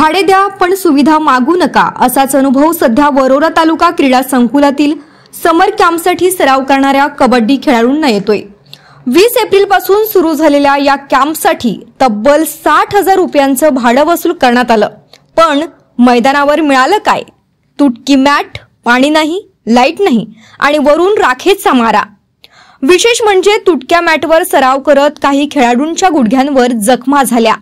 भाडे द्या पण सुविधा मागू नका असाच अनुभव सध्या वरोरा तालुका क्रीडा संकुलातील समर कॅम्पसाठी सराव करणाऱ्या कबड्डी खेळाडूंना येतोय। 20 एप्रिल पासून सुरू झालेल्या या कॅम्पसाठी तब्बल 60,000 रुपयांचं भाडं वसूल करण्यात आलं। पण मैदानावर मिळालं काय? तुटकी मॅट, पाणी नाही, लाईट नाही आणि वरून राखेचा मारा। विशेष म्हणजे तुटक्या मॅटवर सराव करत काही खेळाडूंच्या गुडघ्यांवर जखमा झाल्या।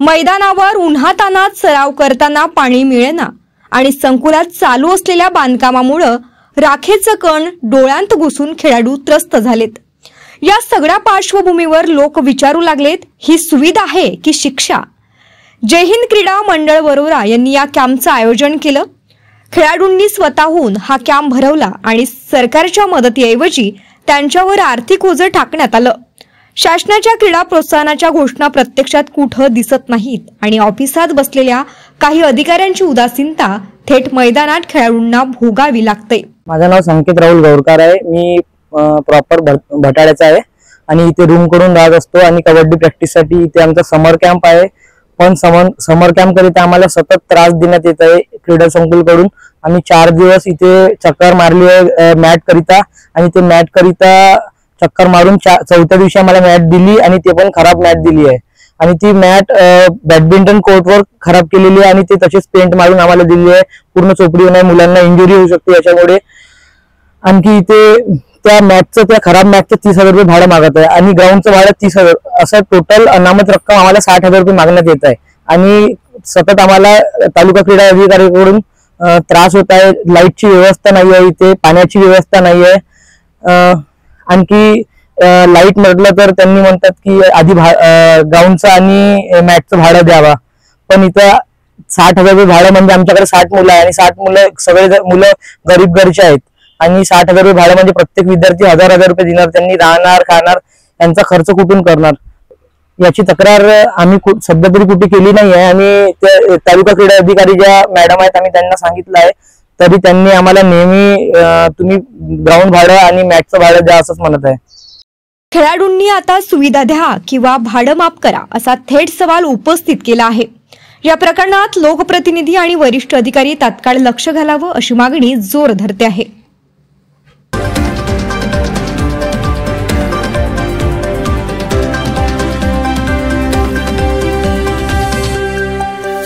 मैदानावर उन्हातानात सराव करताना पाणी मिळेना आणि संकुलात चालू असलेल्या बांधकामामुळे राखेचं कण डोळ्यांत घुसून खेळाडू त्रस्त झालेत। या सगळ्या पार्श्वभूमीवर लोक विचारू लागलेत, ही सुविधा आहे की शिक्षा? जय हिंद क्रीडा मंडळ वरोरा यांनी या कॅम्पचं आयोजन केलं। खेळाडूंनी स्वतःहून हा कॅम्प भरवला आणि सरकारच्या मदतीऐवजी त्यांच्यावर आर्थिक ओझं टाकण्यात आलं। शासनाच्या क्रीडा प्रोत्साहनाच्या घोषणा प्रत्यक्षात कुठं दिसत नाहीत आणि ऑफिसात बसलेल्या काही अधिकाऱ्यांची उदासीनता थेट मैदानात खेळाडूंना भोगावी लागते। माझं नाव संकेत राहुल गौरकर आहे। मी प्रॉपर भटाड्याचा आहे आणि इथे रूम करून राहत असतो आणि कबड्डी प्रॅक्टिससाठी इथे आमचा समर कॅम्प आहे। पण समर कॅम्प करिता आम्हाला सतत त्रास देण्यात येत आहे क्रीडा संकुल कडून। आम्ही 4 दिवस इथे चक्कर मारली आहे मॅट करिता आणि ते मॅट करिता चक्कर मारून 4थ्या दिवशी आम्हाला मॅट दिली आणि ते पण खराब मॅट दिली आहे आणि ती मॅट बॅडमिंटन कोर्टवर खराब केलेली आहे आणि ते तसेच पेंट मारून आम्हाला दिली आहे। पूर्ण चोपडी नाही, मुलांना इंजुरी होऊ शकते याच्यामुळे। आणखी इथे त्या मॅचचं त्या खराब मॅचचं 30,000 रुपये भाडं मागत आहे आणि ग्राउंडचं भाडं 30,000, असं टोटल अनामत रक्कम आम्हाला 60,000 रुपये मागण्यात येत आहे आणि सतत आम्हाला तालुका क्रीडा अधिकाऱ्यांकडून त्रास होत आहे। लाईटची व्यवस्था नाही आहे, इथे पाण्याची व्यवस्था नाही आहे। आणखी लाईट म्हटलं तर त्यांनी म्हणतात की आधी ग्राउंडचं आणि मॅचचं भाडं द्यावा, पण इथं 60,000 रुपये भाडं म्हणजे आमच्याकडे 60 मुलं आहे आणि 60 मुलं सगळे मुलं गरीब घरचे आहेत आणि 60,000 रुपये भाडं म्हणजे प्रत्येक विद्यार्थी 1,000 रुपये देणार, त्यांनी राहणार खाणार यांचा खर्च कुठून करणार? याची तक्रार आम्ही सध्या तरी कुठे केली नाही आहे आणि त्या तालुका क्रीडा अधिकारी ज्या मॅडम आहेत आम्ही त्यांना सांगितलं आहे, तरी त्यांनी आम्हाला नेहमी तुम्ही ग्राउंड भाडं आणि मॅचचं भाडं द्या असंच म्हणत आहे। खेळाडूंनी आता सुविधा द्या किंवा भाडं माफ करा असा थेट सवाल उपस्थित केला आहे। या प्रकरणात लोकप्रतिनिधी आणि वरिष्ठ अधिकारी तात्काळ लक्ष घालावं अशी मागणी जोर धरते आहे।